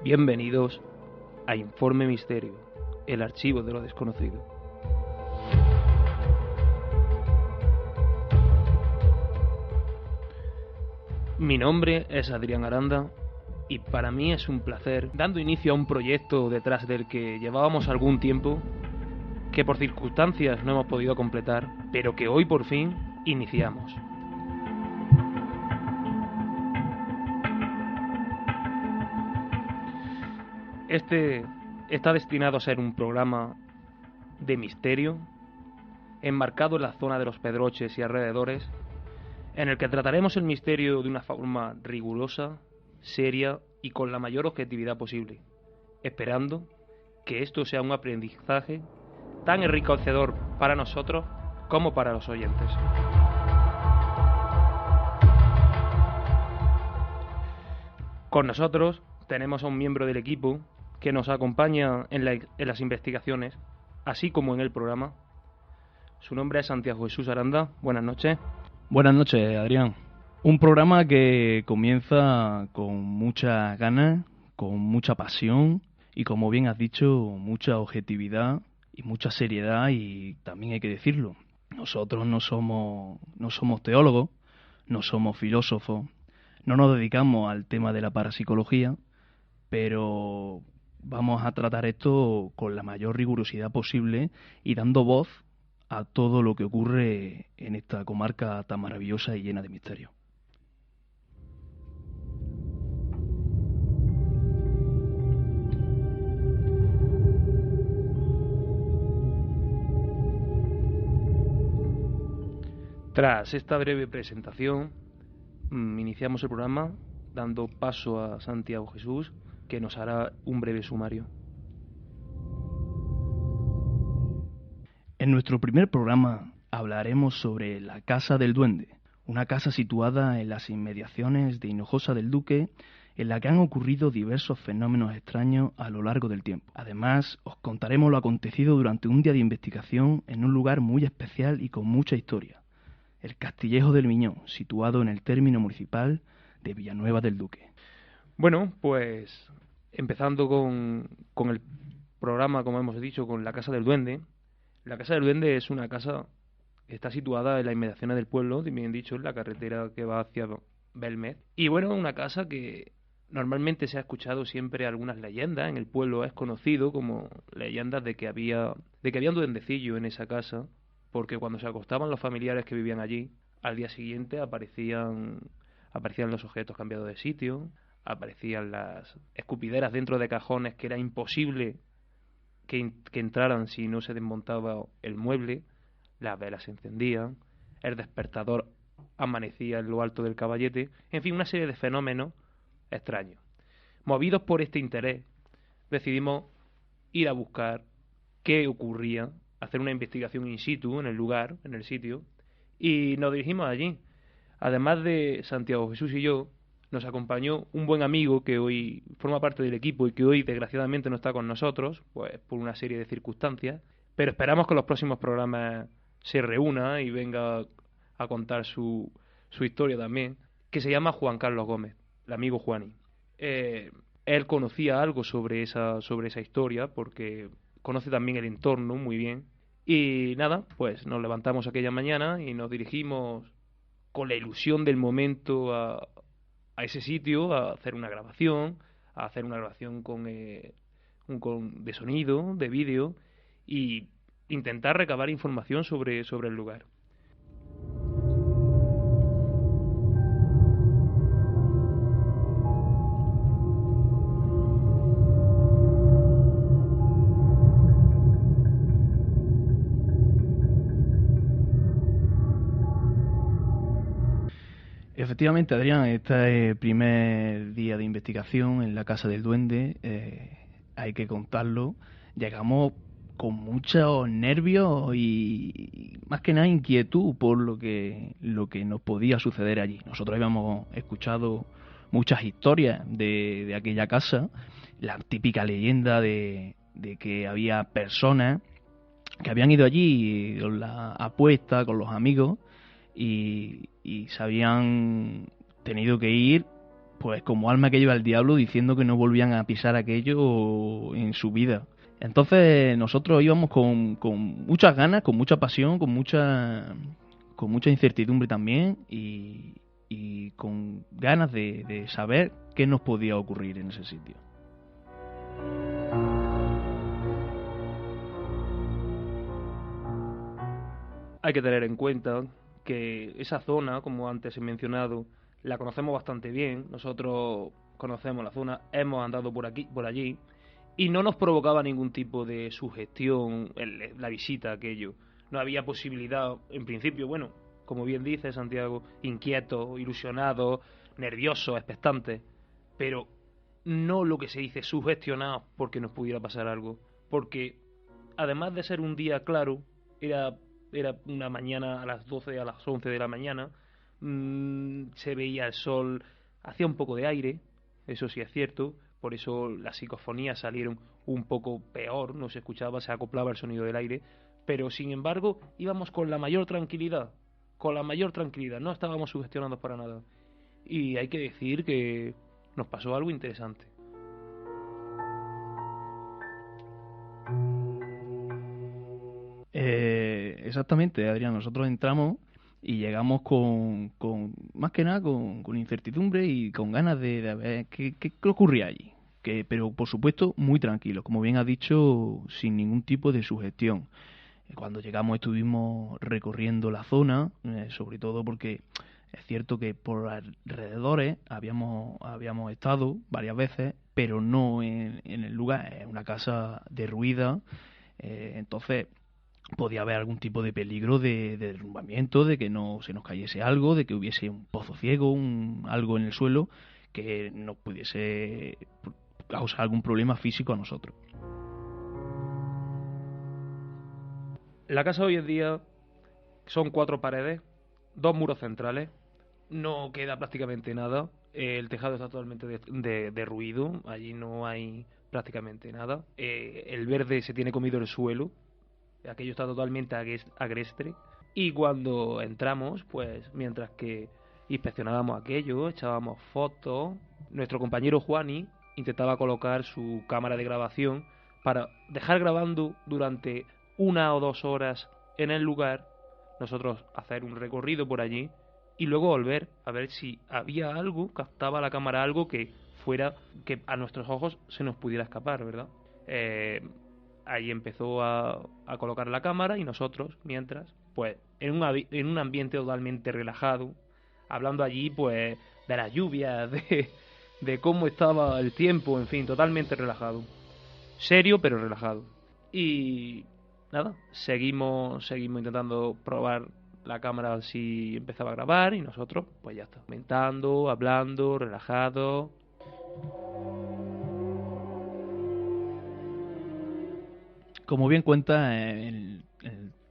Bienvenidos a Informe Misterio, el archivo de lo desconocido. Mi nombre es Adrián Aranda y para mí es un placer, dando inicio a un proyecto detrás del que llevábamos algún tiempo, que por circunstancias no hemos podido completar, pero que hoy por fin iniciamos. Este está destinado a ser un programa de misterio, enmarcado en la zona de los Pedroches y alrededores, en el que trataremos el misterio de una forma rigurosa, seria y con la mayor objetividad posible, esperando que esto sea un aprendizaje tan enriquecedor para nosotros como para los oyentes. Con nosotros tenemos a un miembro del equipo que nos acompaña en las investigaciones, así como en el programa. Su nombre es Santiago Jesús Aranda. Buenas noches. Buenas noches, Adrián. Un programa que comienza con muchas ganas, con mucha pasión y, como bien has dicho, mucha objetividad y mucha seriedad, y también hay que decirlo, nosotros no somos teólogos, no somos filósofos, no nos dedicamos al tema de la parapsicología, pero vamos a tratar esto con la mayor rigurosidad posible y dando voz a todo lo que ocurre en esta comarca tan maravillosa y llena de misterio. Tras esta breve presentación, iniciamos el programa dando paso a Santiago Jesús, que nos hará un breve sumario. En nuestro primer programa hablaremos sobre la Casa del Duende, una casa situada en las inmediaciones de Hinojosa del Duque, en la que han ocurrido diversos fenómenos extraños a lo largo del tiempo. Además, os contaremos lo acontecido durante un día de investigación en un lugar muy especial y con mucha historia, el Castillejo del Miñón, situado en el término municipal de Villanueva del Duque. Bueno, pues empezando con el programa, como hemos dicho, con la Casa del Duende. La Casa del Duende es una casa que está situada en las inmediaciones del pueblo, bien dicho, en la carretera que va hacia Belmez. Y bueno, una casa que normalmente se ha escuchado siempre algunas leyendas. En el pueblo es conocido como leyendas de que había un duendecillo en esa casa, porque cuando se acostaban los familiares que vivían allí, al día siguiente aparecían los objetos cambiados de sitio, aparecían las escupideras dentro de cajones que era imposible que entraran si no se desmontaba el mueble, las velas se encendían, el despertador amanecía en lo alto del caballete, en fin, una serie de fenómenos extraños. Movidos por este interés, decidimos ir a buscar qué ocurría, hacer una investigación in situ en el lugar, en el sitio, y nos dirigimos allí. Además de Santiago Jesús y yo, nos acompañó un buen amigo que hoy forma parte del equipo y que hoy desgraciadamente no está con nosotros, pues por una serie de circunstancias, pero esperamos que en los próximos programas se reúna y venga a contar su historia también, que se llama Juan Carlos Gómez, el amigo Juani. Él conocía algo sobre esa historia porque conoce también el entorno muy bien. Y nada, pues nos levantamos aquella mañana y nos dirigimos con la ilusión del momento a ese sitio, a hacer una grabación, de sonido, de vídeo, y intentar recabar información sobre el lugar. Efectivamente, Adrián, este primer día de investigación en la Casa del Duende, hay que contarlo, llegamos con muchos nervios y más que nada inquietud por lo que nos podía suceder allí. Nosotros habíamos escuchado muchas historias de aquella casa, la típica leyenda de que había personas que habían ido allí con la apuesta, con los amigos, y se habían tenido que ir pues como alma que lleva el diablo, diciendo que no volvían a pisar aquello en su vida. Entonces nosotros íbamos con muchas ganas, con mucha pasión, con mucha incertidumbre también y con ganas de saber qué nos podía ocurrir en ese sitio. Hay que tener en cuenta que esa zona, como antes he mencionado, la conocemos bastante bien. Nosotros conocemos la zona, hemos andado por aquí, por allí, y no nos provocaba ningún tipo de sugestión la visita a aquello. No había posibilidad, en principio, bueno, como bien dice Santiago, inquieto, ilusionado, nervioso, expectante, pero no lo que se dice sugestionado porque nos pudiera pasar algo, porque además de ser un día claro, era una mañana a las 12, a las 11 de la mañana, se veía el sol, hacía un poco de aire, eso sí es cierto, por eso las psicofonías salieron un poco peor, no se escuchaba, se acoplaba el sonido del aire, pero sin embargo íbamos con la mayor tranquilidad, no estábamos sugestionados para nada. Y hay que decir que nos pasó algo interesante. Exactamente, Adrián, nosotros entramos y llegamos con más que nada con incertidumbre y con ganas de ver qué ocurría allí. Pero por supuesto muy tranquilo, como bien has dicho, sin ningún tipo de sugestión. Cuando llegamos estuvimos recorriendo la zona, sobre todo porque es cierto que por alrededores habíamos estado varias veces, pero no en el lugar, es una casa derruida, entonces podía haber algún tipo de peligro de derrumbamiento, de que no se nos cayese algo, de que hubiese un pozo ciego, algo en el suelo que nos pudiese causar algún problema físico a nosotros. La casa hoy en día son 4 paredes, 2 muros centrales, no queda prácticamente nada, el tejado está totalmente derruido, allí no hay prácticamente nada, el verde se tiene comido el suelo, aquello está totalmente agreste, y cuando entramos, pues mientras que inspeccionábamos aquello, echábamos fotos, nuestro compañero Juani intentaba colocar su cámara de grabación para dejar grabando durante 1 o 2 horas en el lugar, nosotros hacer un recorrido por allí y luego volver a ver si había algo, captaba la cámara algo que fuera, que a nuestros ojos se nos pudiera escapar, ¿verdad? Ahí empezó a colocar la cámara y nosotros, mientras, pues en un ambiente totalmente relajado, hablando allí pues de las lluvias, de cómo estaba el tiempo, en fin, totalmente relajado. Serio pero relajado. Y nada, seguimos intentando probar la cámara si empezaba a grabar y nosotros pues ya está, comentando, hablando, relajado. Como bien cuenta, el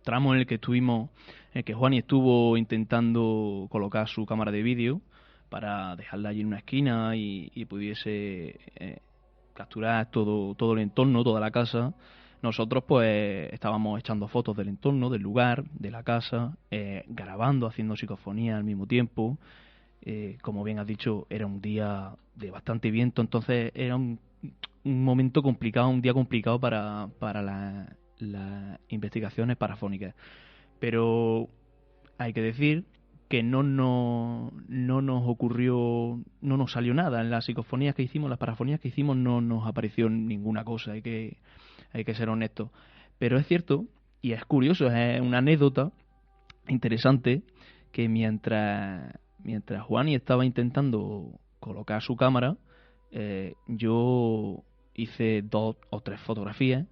tramo en el que estuvimos, en el que Juani estuvo intentando colocar su cámara de vídeo para dejarla allí en una esquina y pudiese capturar todo el entorno, toda la casa, nosotros pues estábamos echando fotos del entorno, del lugar, de la casa, grabando, haciendo psicofonía al mismo tiempo. Como bien has dicho, era un día de bastante viento, entonces era un momento complicado, un día complicado para las investigaciones parafónicas. Pero hay que decir que no nos ocurrió, no nos salió nada. En las psicofonías que hicimos, las parafonías que hicimos, no nos apareció ninguna cosa, hay que ser honestos. Pero es cierto, y es curioso, es una anécdota interesante, que mientras Juani estaba intentando colocar su cámara, yo hice 2 o 3 fotografías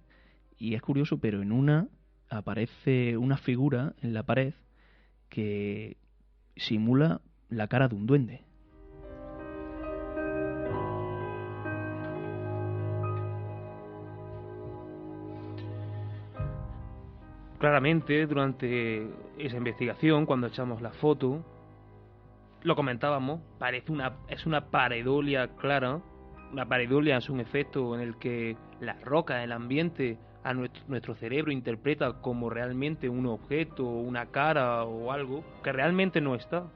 y es curioso, pero en una aparece una figura en la pared que simula la cara de un duende. Claramente, durante esa investigación, cuando echamos la foto, lo comentábamos, es una pareidolia clara. Una pareidolia es un efecto en el que la roca, el ambiente, a nuestro cerebro interpreta como realmente un objeto, una cara o algo que realmente no está.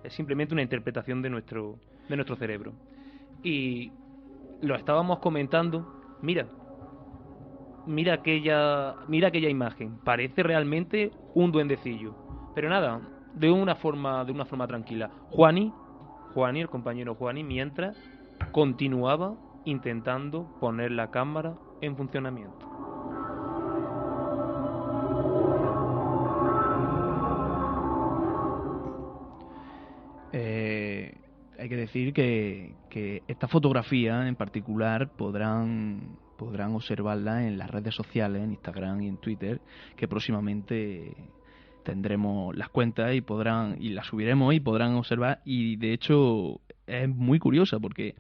Es simplemente una interpretación de nuestro cerebro. Y lo estábamos comentando. Mira aquella imagen. Parece realmente un duendecillo. Pero nada, de una forma tranquila. Juani, el compañero Juani, mientras continuaba intentando poner la cámara en funcionamiento. Hay que decir que esta fotografía en particular podrán observarla en las redes sociales, en Instagram y en Twitter, que próximamente tendremos las cuentas y las subiremos y podrán observar. Y de hecho es muy curiosa porque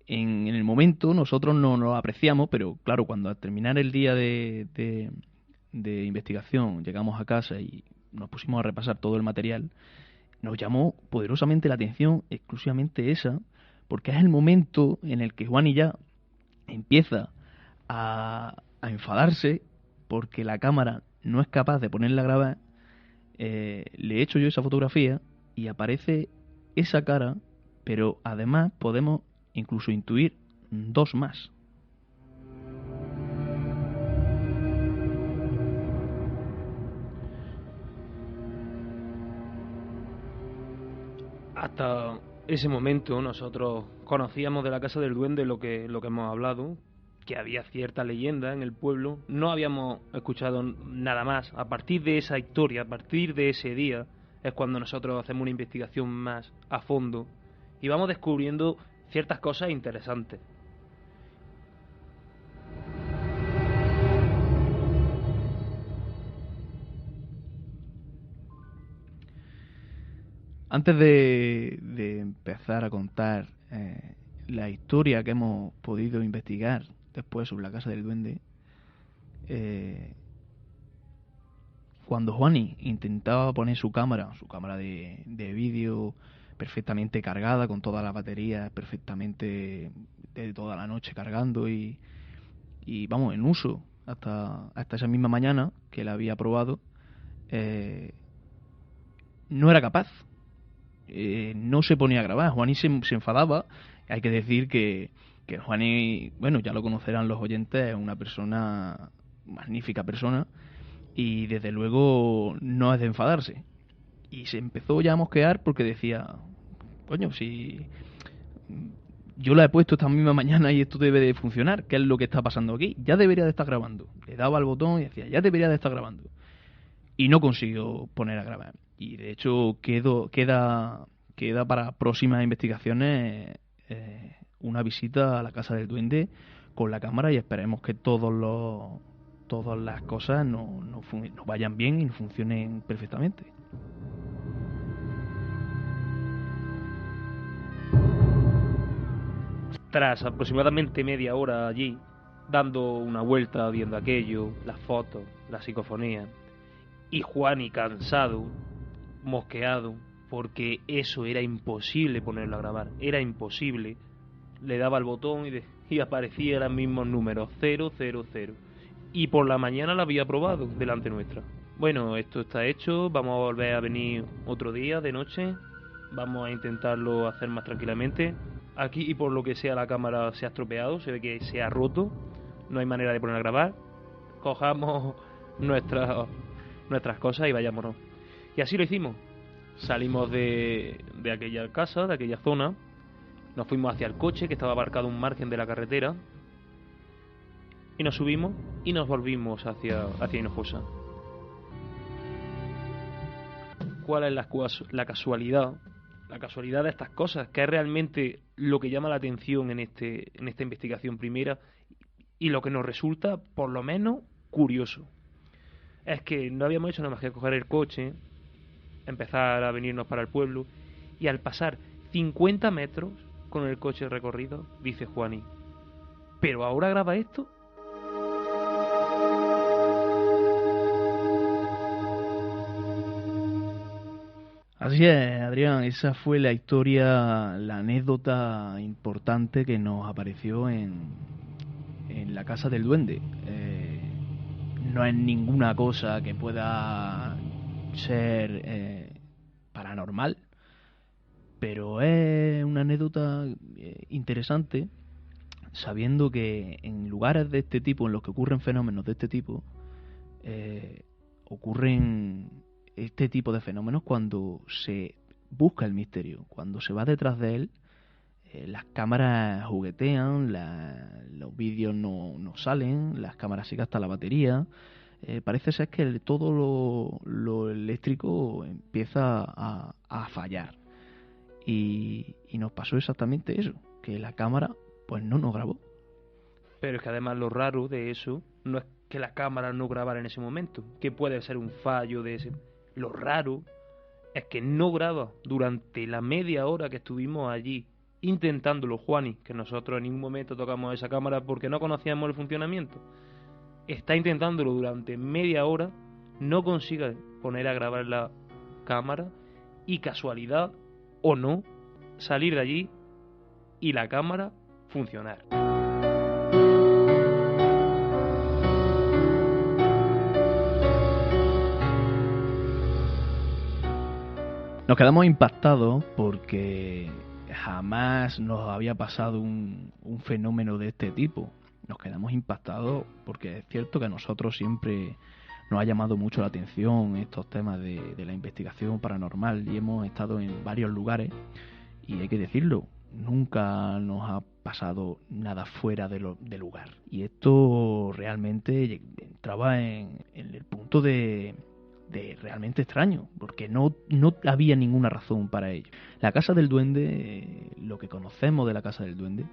en el momento nosotros no lo apreciamos, pero claro, cuando al terminar el día de investigación llegamos a casa y nos pusimos a repasar todo el material, nos llamó poderosamente la atención exclusivamente esa, porque es el momento en el que Juani ya empieza a enfadarse porque la cámara no es capaz de ponerla a grabar. Le echo yo esa fotografía y aparece esa cara, pero además podemos incluso intuir dos más. Hasta ese momento nosotros conocíamos de la Casa del Duende lo que hemos hablado, que había cierta leyenda en el pueblo. No habíamos escuchado nada más. A partir de esa historia, a partir de ese día, es cuando nosotros hacemos una investigación más a fondo y vamos descubriendo ciertas cosas interesantes. Antes de empezar a contar la historia que hemos podido investigar después sobre la Casa del Duende, cuando Juani intentaba poner su cámara de vídeo perfectamente cargada, con todas las baterías perfectamente de toda la noche cargando y vamos, en uso hasta esa misma mañana que la había probado, no era capaz. No se ponía a grabar. Juani se enfadaba. Hay que decir que Juani, bueno, ya lo conocerán los oyentes, es una persona, magnífica persona, y desde luego no es de enfadarse. Y se empezó ya a mosquear porque decía, coño, si yo la he puesto esta misma mañana y esto debe de funcionar, ¿qué es lo que está pasando aquí? Ya debería de estar grabando. Le daba al botón y decía, ya debería de estar grabando. Y no consiguió poner a grabar. Y de hecho queda para próximas investigaciones una visita a la Casa del Duende con la cámara y esperemos que todas las cosas no vayan bien y funcionen perfectamente. Tras aproximadamente media hora allí, dando una vuelta, viendo aquello, las fotos, la psicofonía, y Juani cansado, mosqueado, porque eso era imposible ponerlo a grabar, era imposible. Le daba al botón y aparecía los mismos números, 000. Y por la mañana lo había probado delante nuestra. Bueno, esto está hecho, vamos a volver a venir otro día de noche, vamos a intentarlo hacer más tranquilamente. Aquí, y por lo que sea, la cámara se ha estropeado, se ve que se ha roto, no hay manera de poner a grabar. Cojamos nuestras cosas y vayámonos. Y así lo hicimos. Salimos de aquella casa, de aquella zona, nos fuimos hacia el coche que estaba aparcado a un margen de la carretera y nos subimos y nos volvimos hacia Hinojosa. ¿Cuál es la casualidad? La casualidad de estas cosas, que es realmente lo que llama la atención en esta investigación primera y lo que nos resulta, por lo menos, curioso. Es que no habíamos hecho nada más que coger el coche, empezar a venirnos para el pueblo, y al pasar 50 metros con el coche recorrido, dice Juani, ¿pero ahora graba esto? Así es, Adrián, esa fue la historia, la anécdota importante que nos apareció en la Casa del Duende. No es ninguna cosa que pueda ser paranormal, pero es una anécdota interesante, sabiendo que en lugares de este tipo, en los que ocurren fenómenos de este tipo, ocurren este tipo de fenómenos cuando se busca el misterio, cuando se va detrás de él. Las cámaras juguetean, los vídeos no salen, las cámaras se gasta la batería. Parece ser que todo lo eléctrico empieza a fallar. Y nos pasó exactamente eso, que la cámara pues no nos grabó. Pero es que además lo raro de eso no es que la cámara no grabara en ese momento, que puede ser un fallo de ese. Lo raro es que no graba durante la media hora que estuvimos allí intentándolo, Juani, que nosotros en ningún momento tocamos esa cámara porque no conocíamos el funcionamiento. Está intentándolo durante media hora, no consigue poner a grabar la cámara y, casualidad o no, salir de allí y la cámara funcionar. Nos quedamos impactados porque jamás nos había pasado un fenómeno de este tipo. Nos quedamos impactados porque es cierto que a nosotros siempre nos ha llamado mucho la atención estos temas de la investigación paranormal y hemos estado en varios lugares y hay que decirlo, nunca nos ha pasado nada fuera de lugar. Y esto realmente entraba en el punto de realmente extraño, porque no había ninguna razón para ello. La Casa del Duende, lo que conocemos de la Casa del Duende,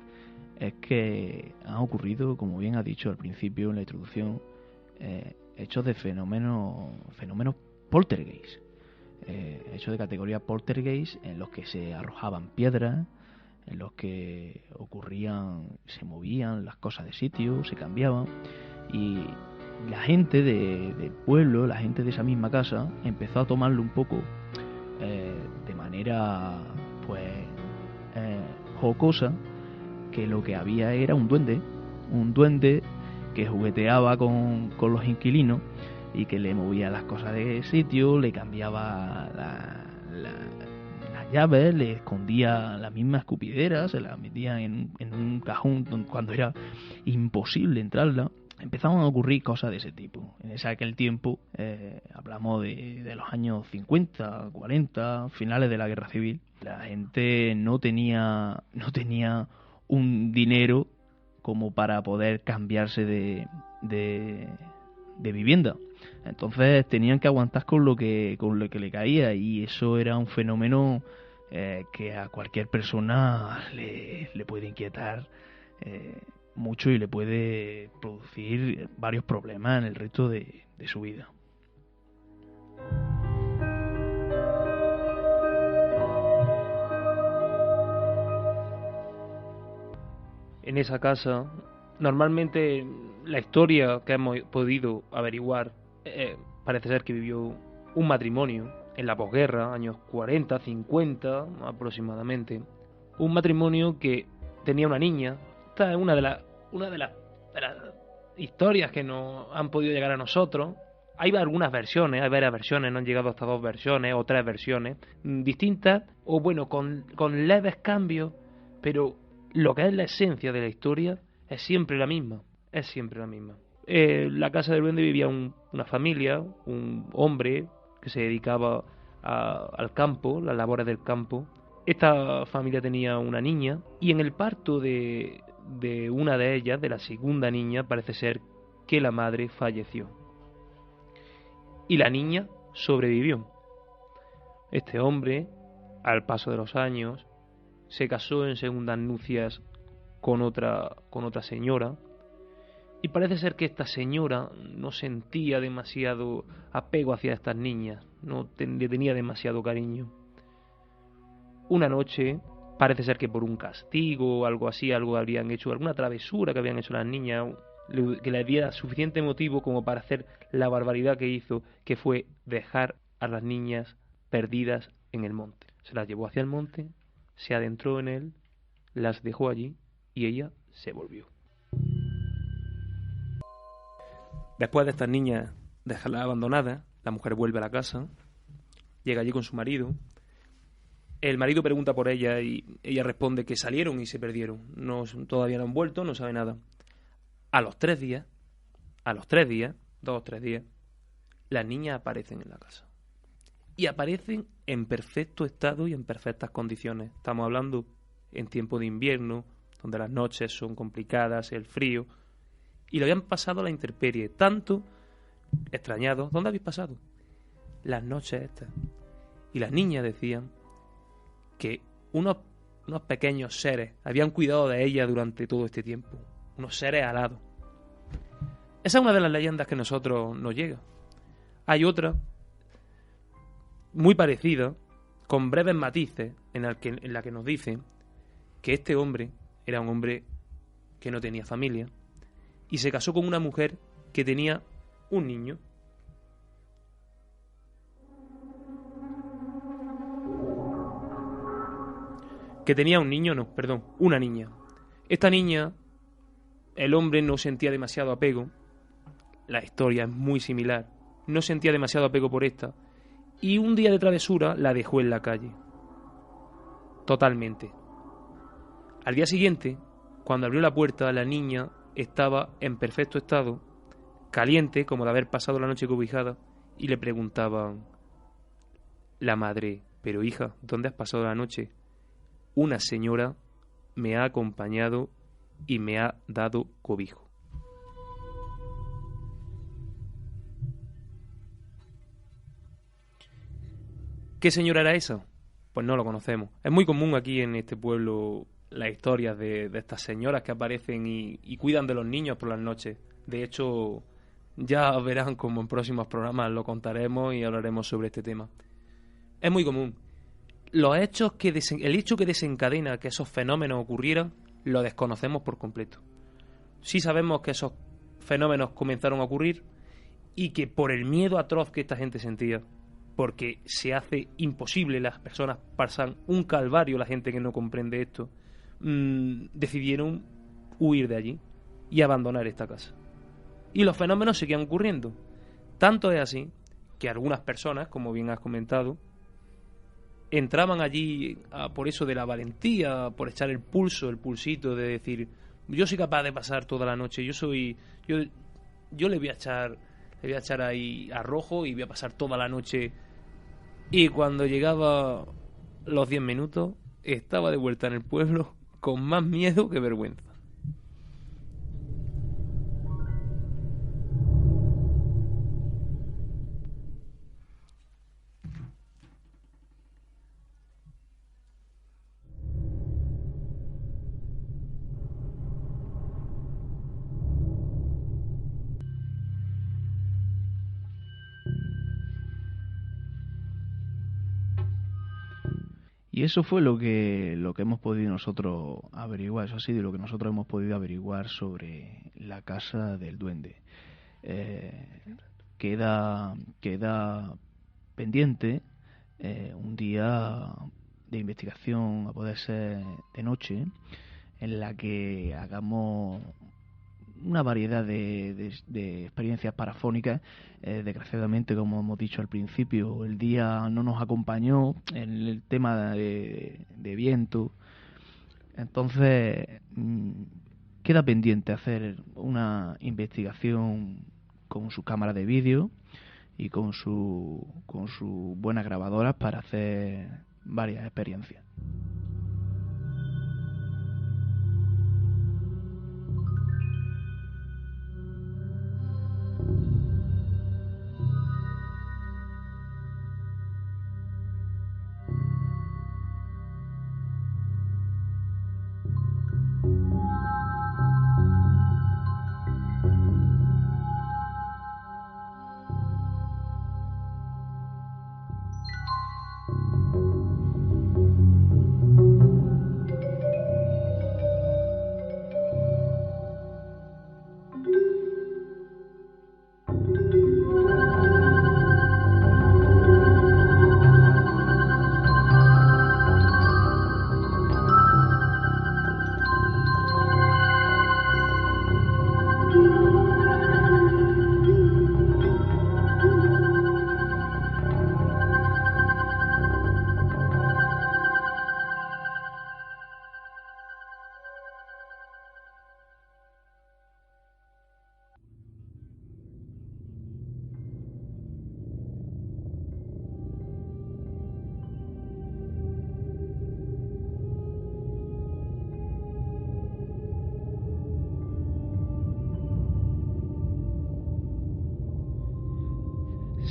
es que han ocurrido, como bien ha dicho al principio en la introducción, hechos de fenómenos poltergeist, hechos de categoría poltergeist en los que se arrojaban piedras, en los que se movían las cosas de sitio, se cambiaban, y la gente del pueblo, la gente de esa misma casa, empezó a tomarlo un poco de manera jocosa, que lo que había era un duende que jugueteaba con los inquilinos y que le movía las cosas de sitio, le cambiaba las llaves, le escondía la misma escupidera, se la metía en un cajón cuando era imposible entrarla. Empezaron a ocurrir cosas de ese tipo. En aquel tiempo, hablamos de los años 50, 40, finales de la Guerra Civil. La gente no tenía un dinero como para poder cambiarse de vivienda. Entonces tenían que aguantar con lo que le caía, y eso era un fenómeno que a cualquier persona le puede inquietar mucho y le puede producir varios problemas en el resto de su vida. En esa casa, normalmente la historia que hemos podido averiguar parece ser que vivió un matrimonio en la posguerra, años 40, 50 aproximadamente. Un matrimonio que tenía una niña. Esta es una de las historias que nos han podido llegar a nosotros. Hay algunas versiones, hay varias versiones, no han llegado hasta 2 versiones o 3 versiones distintas, o bueno, con leves cambios, pero lo que es la esencia de la historia es siempre la misma, La Casa del Duende vivía una familia, un hombre que se dedicaba al campo, las labores del campo. Esta familia tenía una niña, y en el parto de una de ellas, de la segunda niña, parece ser que la madre falleció y la niña sobrevivió. Este hombre, al paso de los años, se casó en segundas nupcias con otra señora, y parece ser que esta señora no sentía demasiado apego hacia estas niñas, no le tenía demasiado cariño. Una noche, parece ser que por un castigo o algo así, algo habrían hecho, alguna travesura que habían hecho las niñas, que le diera suficiente motivo como para hacer la barbaridad que hizo, que fue dejar a las niñas perdidas en el monte. Se las llevó hacia el monte, se adentró en él, las dejó allí y ella se volvió. Después de estas niñas dejarlas abandonadas, la mujer vuelve a la casa, llega allí con su marido El marido pregunta por ella y ella responde que salieron y se perdieron. No, todavía no han vuelto, no sabe nada. A los 3 días, 2 o 3 días, las niñas aparecen en la casa. Y aparecen en perfecto estado y en perfectas condiciones. Estamos hablando en tiempo de invierno, donde las noches son complicadas, el frío. Y lo habían pasado a la intemperie, tanto extrañados. ¿Dónde habéis pasado? Las noches estas. Y las niñas decían que unos pequeños seres habían cuidado de ella durante todo este tiempo. Unos seres alados. Esa es una de las leyendas que a nosotros nos llega. Hay otra, muy parecida, con breves matices, en la que nos dice que este hombre era un hombre que no tenía familia y se casó con una mujer que tenía un niño. Una niña. Esta niña, el hombre no sentía demasiado apego. La historia es muy similar. No sentía demasiado apego por esta. Y un día de travesura la dejó en la calle. Totalmente. Al día siguiente, cuando abrió la puerta, la niña estaba en perfecto estado, caliente, como de haber pasado la noche cobijada, y le preguntaban la madre: pero hija, ¿dónde has pasado la noche? Una señora me ha acompañado y me ha dado cobijo. ¿Qué señora era esa? Pues no lo conocemos. Es muy común aquí en este pueblo las historias de estas señoras que aparecen y cuidan de los niños por las noches. De hecho, ya verán como en próximos programas lo contaremos y hablaremos sobre este tema. Es muy común. El hecho que desencadena que esos fenómenos ocurrieran, lo desconocemos por completo. Sí sabemos que esos fenómenos comenzaron a ocurrir y que por el miedo atroz que esta gente sentía, porque se hace imposible, las personas pasan un calvario, la gente que no comprende esto, decidieron huir de allí y abandonar esta casa. Y los fenómenos seguían ocurriendo. Tanto es así que algunas personas, como bien has comentado, entraban allí por eso de la valentía, por echar el pulsito de decir: yo soy capaz de pasar toda la noche, yo le voy a echar ahí a rojo y voy a pasar toda la noche. Y cuando llegaba los 10 minutos, estaba de vuelta en el pueblo con más miedo que vergüenza. Y eso fue lo que hemos podido nosotros averiguar. Eso ha sido lo que nosotros hemos podido averiguar sobre la casa del duende. Queda pendiente un día de investigación, a poder ser de noche, en la que hagamos una variedad de experiencias parafónicas. Desgraciadamente, como hemos dicho al principio, el día no nos acompañó en el tema de viento. Entonces queda pendiente hacer una investigación con su cámara de vídeo y con sus buenas grabadoras para hacer varias experiencias.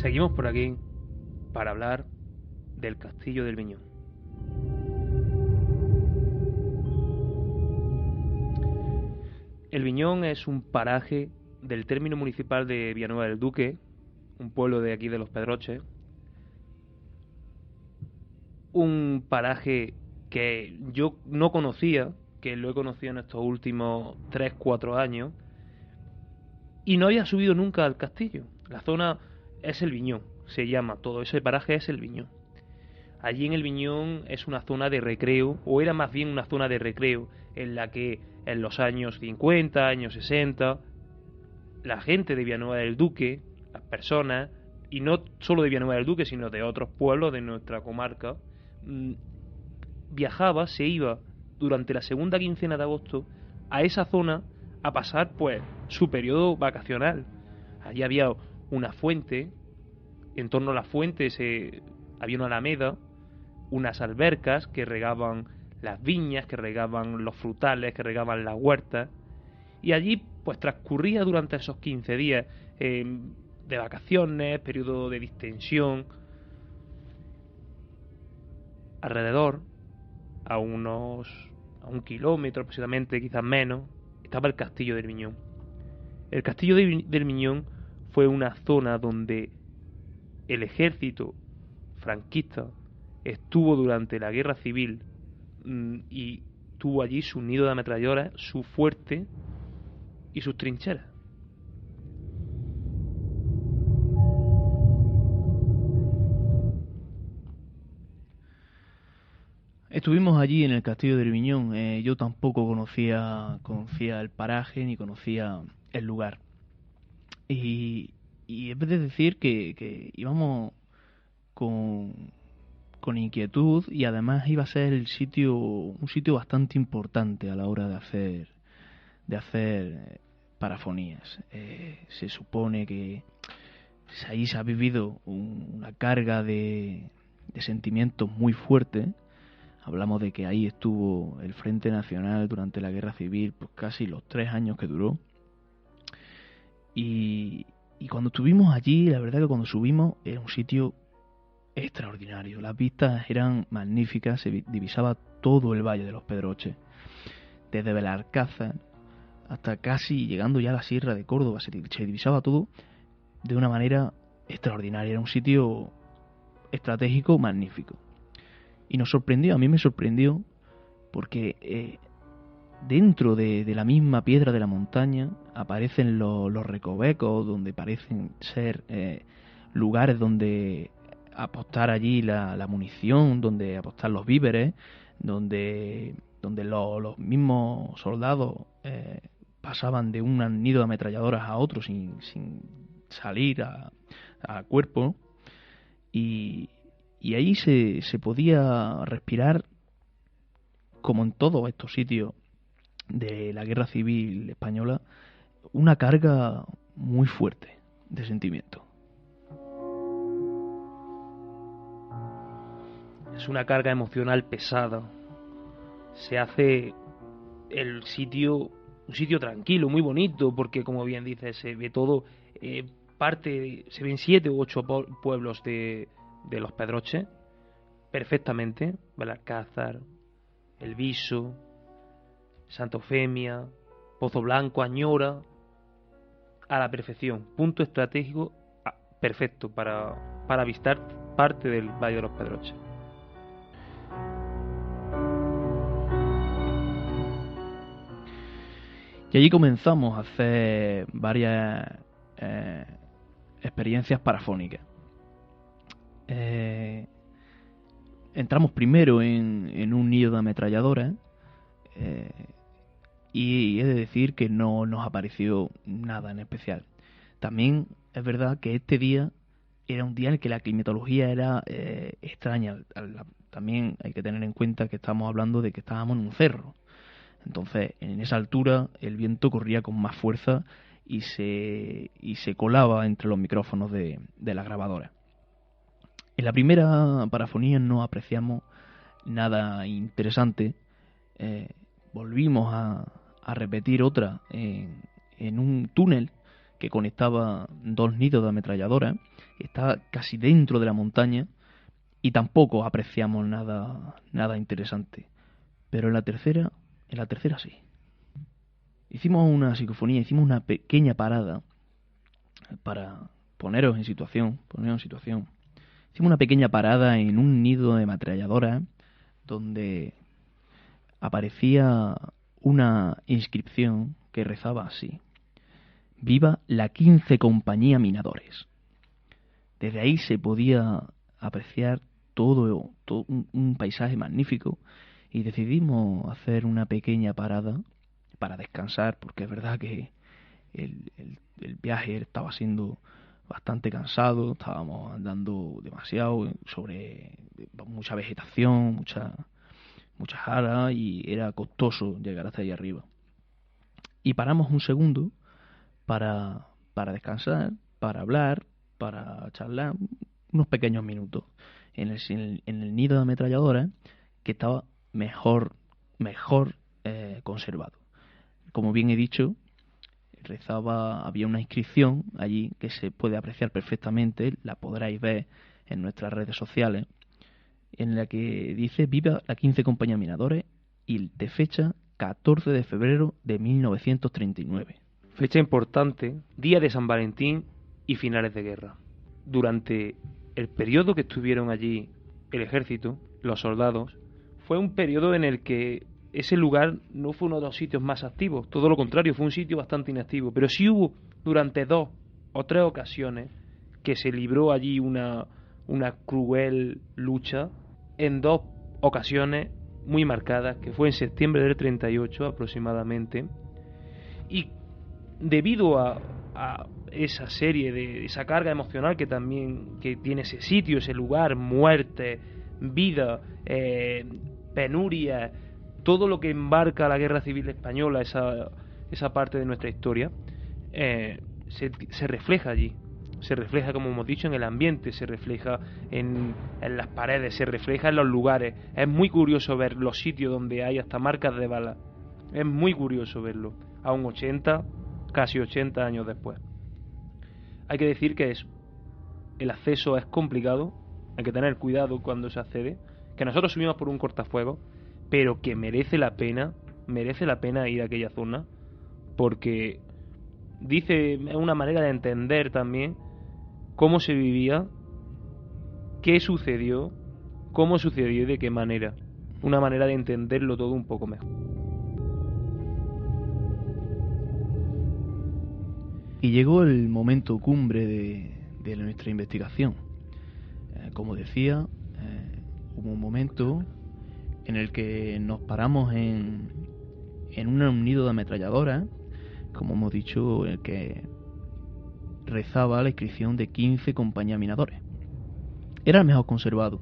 Seguimos por aquí para hablar del Castillo del Viñón. El Viñón es un paraje del término municipal de Villanueva del Duque, un pueblo de aquí de Los Pedroches. Un paraje que yo no conocía, que lo he conocido en estos últimos 3-4 años, y no había subido nunca al castillo. La zona es el Viñón, se llama, todo ese paraje es el Viñón. Allí en el Viñón es una zona de recreo, o era más bien una zona de recreo, en la que en los años 50, años 60, la gente de Villanueva del Duque, las personas, y no solo de Villanueva del Duque, sino de otros pueblos de nuestra comarca, viajaba, se iba durante la segunda quincena de agosto a esa zona a pasar pues su periodo vacacional. Allí había una fuente, en torno a la fuente había una alameda, unas albercas que regaban las viñas, que regaban los frutales, que regaban las huertas, y allí pues transcurría durante esos 15 días de vacaciones, periodo de distensión. Alrededor, a un kilómetro aproximadamente, quizás menos, estaba el Castillo del Miñón. El Castillo del Miñón fue una zona donde el ejército franquista estuvo durante la Guerra Civil y tuvo allí su nido de ametralladoras, su fuerte y sus trincheras. Estuvimos allí en el Castillo del Viñón. Yo tampoco conocía el paraje ni conocía el lugar. Y es de decir que íbamos con inquietud, y además iba a ser un sitio bastante importante a la hora de hacer parafonías. Se supone que ahí se ha vivido una carga de sentimientos muy fuerte. Hablamos de que ahí estuvo el Frente Nacional durante la Guerra Civil, pues casi los 3 años que duró. Y cuando estuvimos allí, la verdad que cuando subimos era un sitio extraordinario. Las vistas eran magníficas, se divisaba todo el Valle de los Pedroches, desde Belalcázar hasta casi llegando ya a la Sierra de Córdoba. Se divisaba todo de una manera extraordinaria. Era un sitio estratégico magnífico. Y nos sorprendió, a mí me sorprendió, porque dentro de la misma piedra de la montaña aparecen los recovecos, donde parecen ser lugares donde apostar allí la munición, donde apostar los víveres, donde los mismos soldados pasaban de un nido de ametralladoras a otro sin salir a cuerpo. Y ahí se podía respirar, como en todos estos sitios de la Guerra Civil Española, una carga muy fuerte de sentimiento. Es una carga emocional pesada. Se hace el sitio un sitio tranquilo, muy bonito, porque como bien dices, se ve todo, se ven 7 u 8 pueblos de los Pedroches perfectamente: Belalcázar, El Viso, Santa Eufemia, Pozo Blanco, Añora, a la perfección. Punto estratégico perfecto para avistar parte del Valle de los Pedroches. Y allí comenzamos a hacer varias experiencias parafónicas. Entramos primero en un nido de ametralladoras, y he de decir que no nos apareció nada en especial. También es verdad que este día era un día en el que la climatología era extraña. También hay que tener en cuenta que estamos hablando de que estábamos en un cerro. Entonces, en esa altura el viento corría con más fuerza y se colaba entre los micrófonos de la grabadora. En la primera parafonía no apreciamos nada interesante. Volvimos a repetir otra en un túnel que conectaba dos nidos de ametralladoras. Estaba casi dentro de la montaña y tampoco apreciamos nada interesante. Pero en la tercera sí. Hicimos una psicofonía, hicimos una pequeña parada para poneros en situación. Hicimos una pequeña parada en un nido de ametralladoras donde aparecía una inscripción que rezaba así: Viva la 15 Compañía Minadores. Desde ahí se podía apreciar todo un paisaje magnífico y decidimos hacer una pequeña parada para descansar, porque es verdad que el viaje estaba siendo bastante cansado, estábamos andando demasiado sobre mucha vegetación, muchas aras, y era costoso llegar hasta ahí arriba. Y paramos un segundo para descansar, para hablar, para charlar unos pequeños minutos en el nido de ametralladora, que estaba mejor conservado. Como bien he dicho, había una inscripción allí que se puede apreciar perfectamente, la podráis ver en nuestras redes sociales, en la que dice: Viva la 15 Compañía Minadores, y de fecha 14 de febrero de 1939. Fecha importante, día de San Valentín y finales de guerra. Durante el periodo que estuvieron allí el ejército, los soldados, fue un periodo en el que ese lugar no fue uno de los sitios más activos, todo lo contrario, fue un sitio bastante inactivo, pero sí hubo durante 2 o 3 ocasiones que se libró allí una cruel lucha, en 2 ocasiones muy marcadas, que fue en septiembre del 38 aproximadamente, y debido a esa serie de esa carga emocional que también que tiene ese sitio, ese lugar, muerte, vida, penuria, todo lo que embarca la Guerra Civil Española, esa parte de nuestra historia, se refleja allí. Se refleja, como hemos dicho, en el ambiente, se refleja en las paredes, se refleja en los lugares. Es muy curioso ver los sitios donde hay hasta marcas de balas. Es muy curioso verlo, aún casi 80 años después. Hay que decir que el acceso es complicado, hay que tener cuidado cuando se accede, que nosotros subimos por un cortafuegos, pero que merece la pena ir a aquella zona, porque es una manera de entender también cómo se vivía, qué sucedió, cómo sucedió y de qué manera. Una manera de entenderlo todo un poco mejor. Y llegó el momento cumbre de nuestra investigación. Como decía, hubo un momento en el que nos paramos en un nido de ametralladoras, como hemos dicho, el que rezaba la inscripción de 15 Compañía Minadores. Era el mejor conservado.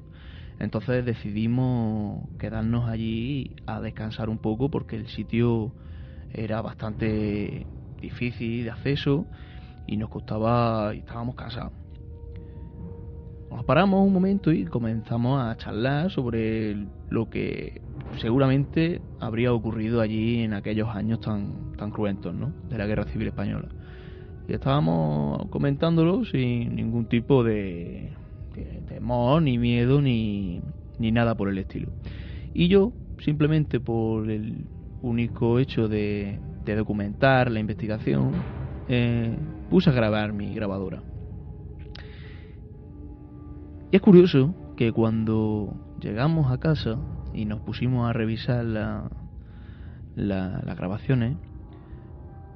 Entonces decidimos quedarnos allí a descansar un poco, porque el sitio era bastante difícil de acceso y nos costaba, y estábamos cansados. Nos paramos un momento y comenzamos a charlar sobre lo que seguramente habría ocurrido allí en aquellos años tan cruentos, ¿no?, de la Guerra Civil Española. Y estábamos comentándolo sin ningún tipo de temor, ni miedo, ni nada por el estilo. Y yo, simplemente por el único hecho de documentar la investigación, puse a grabar mi grabadora. Y es curioso que cuando llegamos a casa y nos pusimos a revisar las grabaciones,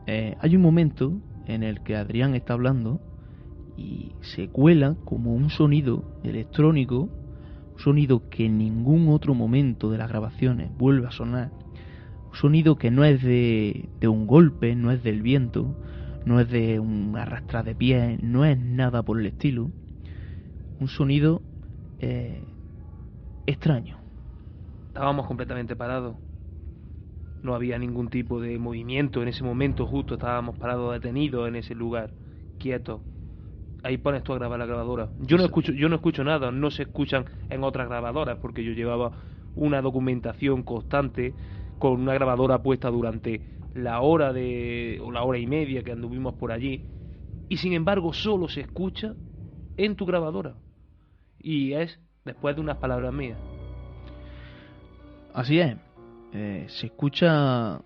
hay un momento en el que Adrián está hablando y se cuela como un sonido electrónico, un sonido que en ningún otro momento de las grabaciones vuelve a sonar, un sonido que no es de un golpe, no es del viento, no es de un arrastrar de pies, no es nada por el estilo. Un sonido extraño. Estábamos completamente parados. No había ningún tipo de movimiento en ese momento, justo estábamos parados, detenidos en ese lugar, quietos. Ahí pones tú a grabar la grabadora. Yo no escucho nada, no se escuchan en otras grabadoras, porque yo llevaba una documentación constante con una grabadora puesta durante la hora y media que anduvimos por allí, y sin embargo solo se escucha en tu grabadora. Y es después de unas palabras mías. Así es. Se escucha.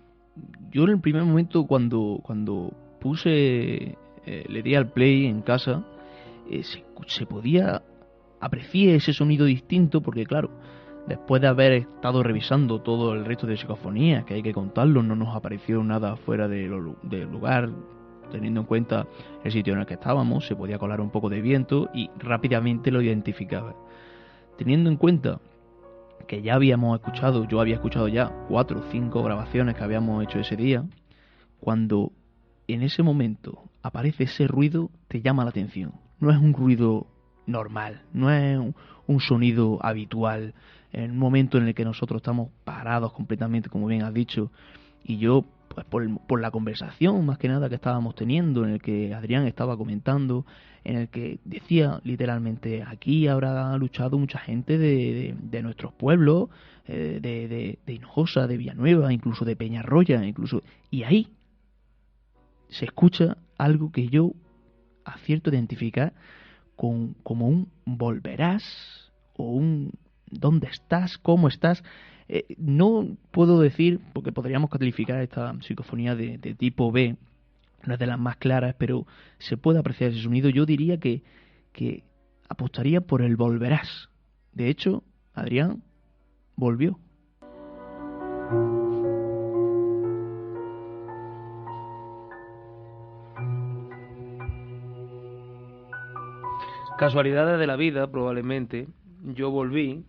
Yo en el primer momento cuando puse, le di al play en casa, se podía apreciar ese sonido distinto, porque claro, después de haber estado revisando todo el resto de psicofonías, que hay que contarlo, no nos apareció nada fuera del lugar, teniendo en cuenta el sitio en el que estábamos, se podía colar un poco de viento y rápidamente lo identificaba. Teniendo en cuenta que ya habíamos escuchado, yo había escuchado ya 4 o 5 grabaciones que habíamos hecho ese día, cuando en ese momento aparece ese ruido, te llama la atención. No es un ruido normal, no es un sonido habitual, en un momento en el que nosotros estamos parados completamente, como bien has dicho, y yo, pues por la conversación más que nada que estábamos teniendo, en el que Adrián estaba comentando, en el que decía literalmente, aquí habrá luchado mucha gente de nuestros pueblos, de Hinojosa, de Villanueva, incluso de Peñarroya, incluso, y ahí se escucha algo que yo acierto a identificar como un volverás o un ¿dónde estás? ¿Cómo estás? No puedo decir, porque podríamos calificar esta psicofonía de tipo B, no es de las más claras, pero se puede apreciar ese sonido. Yo diría que apostaría por el volverás. De hecho, Adrián volvió. Casualidades de la vida, probablemente. Yo volví.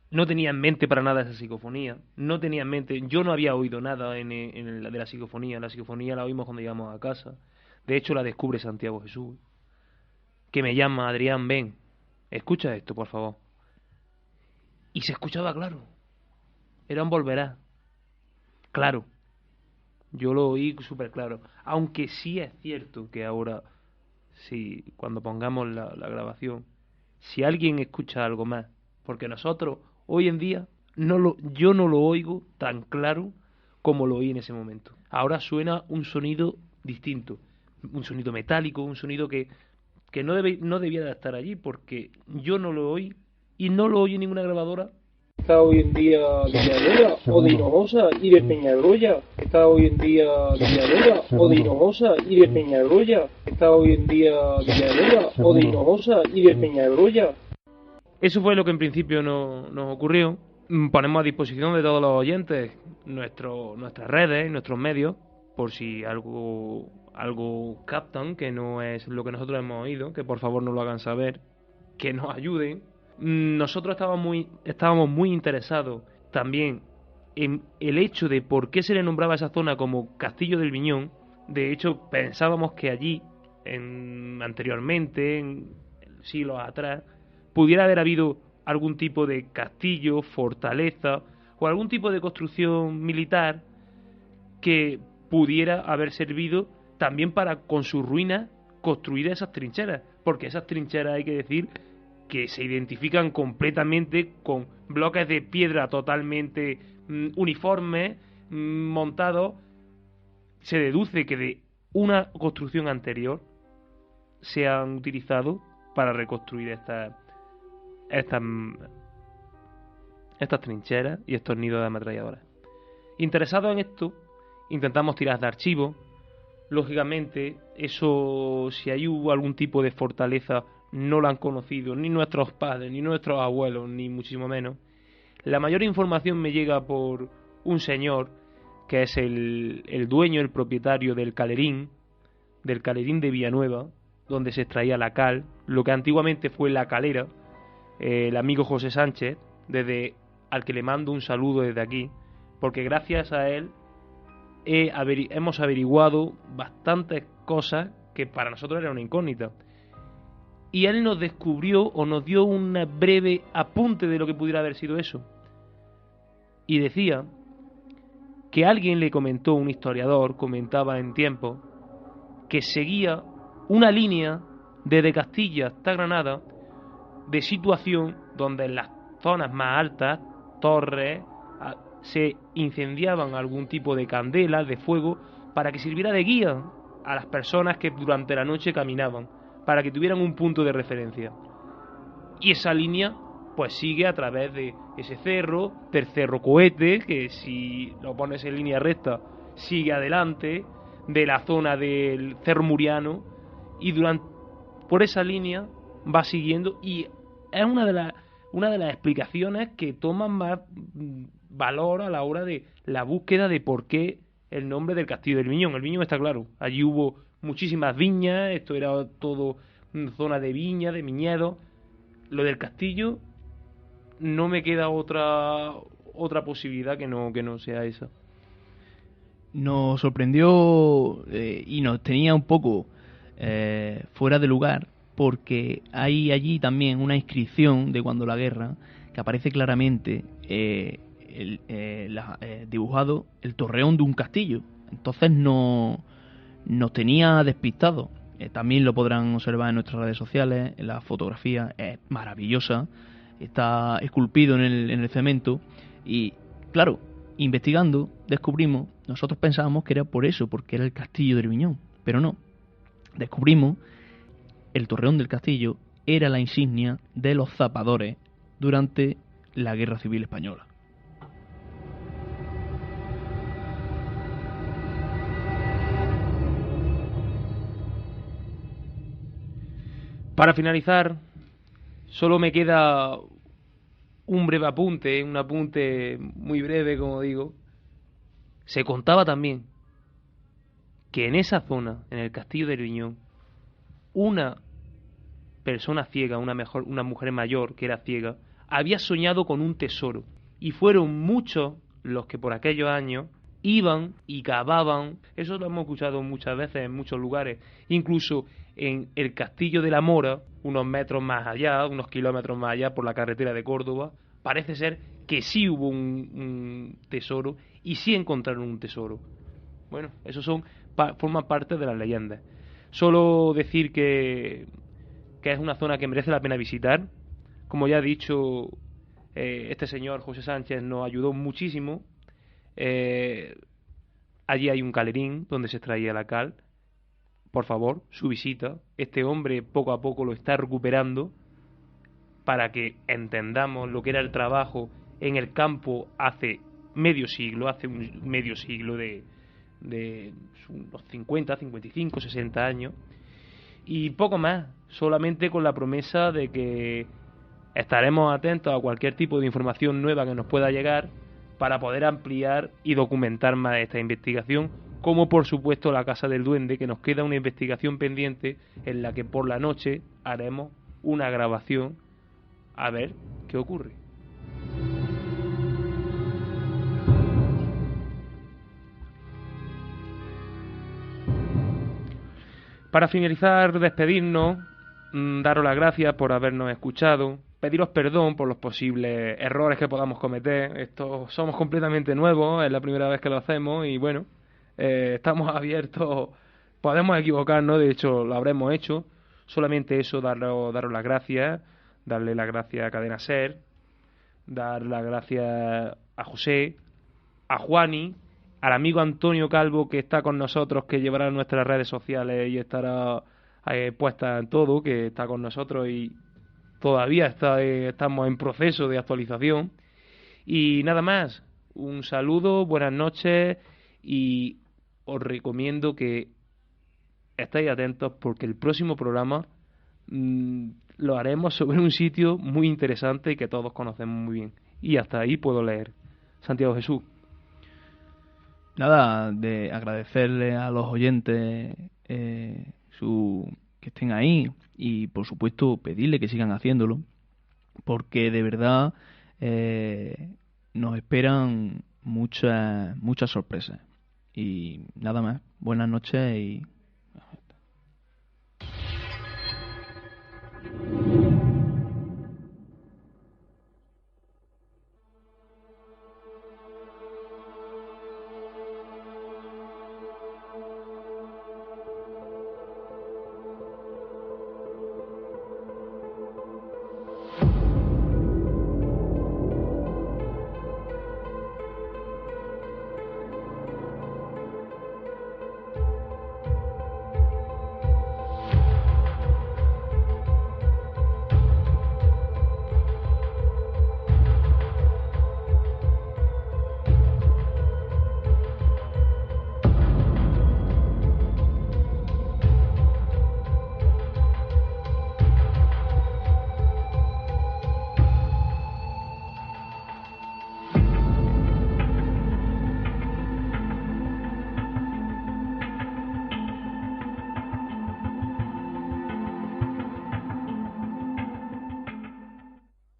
No tenía en mente para nada esa psicofonía. No tenía en mente. Yo no había oído nada de la psicofonía. La psicofonía la oímos cuando llegamos a casa. De hecho, la descubre Santiago Jesús. Que me llama: Adrián, ven. Escucha esto, por favor. Y se escuchaba claro. Era un volverá. Claro. Yo lo oí súper claro. Aunque sí es cierto que ahora, si cuando pongamos la grabación, si alguien escucha algo más, porque nosotros hoy en día yo no lo oigo tan claro como lo oí en ese momento. Ahora suena un sonido distinto, un sonido metálico, un sonido que no debía de estar allí, porque yo no lo oí y no lo oí en ninguna grabadora. Está hoy en día de Villanueva o de Hinojosa y de Peñarroya. Está hoy en día de Villanueva o de Hinojosa y de Peñarroya. Está hoy en día de Villanueva o de Hinojosa y de Peñarroya. Eso fue lo que en principio nos ocurrió. Ponemos a disposición de todos los oyentes nuestras redes, nuestros medios, por si algo captan que no es lo que nosotros hemos oído, que por favor nos lo hagan saber, que nos ayuden. Nosotros estábamos muy interesados también en el hecho de por qué se le nombraba a esa zona como Castillo del Viñón. De hecho, pensábamos que allí, anteriormente, en siglos atrás, pudiera haber habido algún tipo de castillo, fortaleza o algún tipo de construcción militar que pudiera haber servido también para, con sus ruinas, construir esas trincheras, porque esas trincheras, hay que decir, que se identifican completamente con bloques de piedra totalmente uniformes, montados. Se deduce que de una construcción anterior se han utilizado para reconstruir estas trincheras y estos nidos de ametralladoras. Interesados en esto, intentamos tirar de archivos. Lógicamente, eso, si hay algún tipo de fortaleza, no lo han conocido ni nuestros padres, ni nuestros abuelos, ni muchísimo menos. La mayor información me llega por un señor que es el dueño, el propietario del Calerín de Villanueva, donde se extraía la cal, lo que antiguamente fue la calera, el amigo José Sánchez, al que le mando un saludo desde aquí, porque gracias a él hemos averiguado bastantes cosas que para nosotros eran una incógnita. Y él nos descubrió o nos dio un breve apunte de lo que pudiera haber sido eso. Y decía que alguien le comentó, un historiador comentaba en tiempo, que seguía una línea desde Castilla hasta Granada de situación donde en las zonas más altas, torres, se incendiaban algún tipo de candela, de fuego, para que sirviera de guía a las personas que durante la noche caminaban, para que tuvieran un punto de referencia. Y esa línea pues sigue a través de ese cerro, del cerro Cohete, que si lo pones en línea recta sigue adelante, de la zona del Cerro Muriano, y por esa línea va siguiendo, y es una de las explicaciones que toman más valor a la hora de la búsqueda de por qué el nombre del Castillo del Viñón. El Viñón está claro, allí hubo muchísimas viñas, esto era todo zona de viña, de viñedos. Lo del castillo no me queda otra posibilidad que no sea esa. Nos sorprendió y nos tenía un poco fuera de lugar, porque hay allí también una inscripción de cuando la guerra, que aparece claramente dibujado el torreón de un castillo. Entonces nos tenía despistados. También lo podrán observar en nuestras redes sociales. La fotografía es maravillosa, está esculpido en el cemento. Y claro, investigando descubrimos, nosotros pensábamos que era por eso, porque era el castillo del Viñón, pero no. Descubrimos el torreón del castillo era la insignia de los zapadores durante la Guerra Civil Española. Para finalizar, solo me queda un breve apunte, un apunte muy breve, como digo. Se contaba también que en esa zona, en el Castillo del Viñón, una persona ciega, una mujer mayor que era ciega, había soñado con un tesoro. Y fueron muchos los que por aquellos años iban y cavaban. Eso lo hemos escuchado muchas veces en muchos lugares. Incluso en el Castillo de la Mora, unos metros más allá, unos kilómetros más allá, por la carretera de Córdoba, parece ser que sí hubo un tesoro y sí encontraron un tesoro. Bueno, eso forman parte de las leyendas. Solo decir que es una zona que merece la pena visitar. Como ya he dicho, este señor José Sánchez nos ayudó muchísimo. Allí hay un calerín donde se extraía la cal. Por favor, su visita. Este hombre poco a poco lo está recuperando para que entendamos lo que era el trabajo en el campo hace un medio siglo de unos 50, 55, 60 años. Y poco más, solamente con la promesa de que estaremos atentos a cualquier tipo de información nueva que nos pueda llegar para poder ampliar y documentar más esta investigación, como por supuesto la Casa del Duende, que nos queda una investigación pendiente en la que por la noche haremos una grabación a ver qué ocurre. Para finalizar, despedirnos, daros las gracias por habernos escuchado, pediros perdón por los posibles errores que podamos cometer. Somos completamente nuevos, es la primera vez que lo hacemos y bueno, estamos abiertos, podemos equivocarnos, de hecho lo habremos hecho. Solamente eso, daros las gracias, darle las gracias a Cadena Ser, dar las gracias a José, a Juani, al amigo Antonio Calvo, que está con nosotros, que llevará nuestras redes sociales y estará puesta en todo, que está con nosotros y todavía estamos en proceso de actualización. Y nada más, un saludo, buenas noches y os recomiendo que estéis atentos porque el próximo programa lo haremos sobre un sitio muy interesante y que todos conocemos muy bien. Y hasta ahí puedo leer. Santiago Jesús. Nada, de agradecerle a los oyentes que estén ahí y por supuesto pedirle que sigan haciéndolo porque de verdad nos esperan muchas sorpresas y nada más, buenas noches y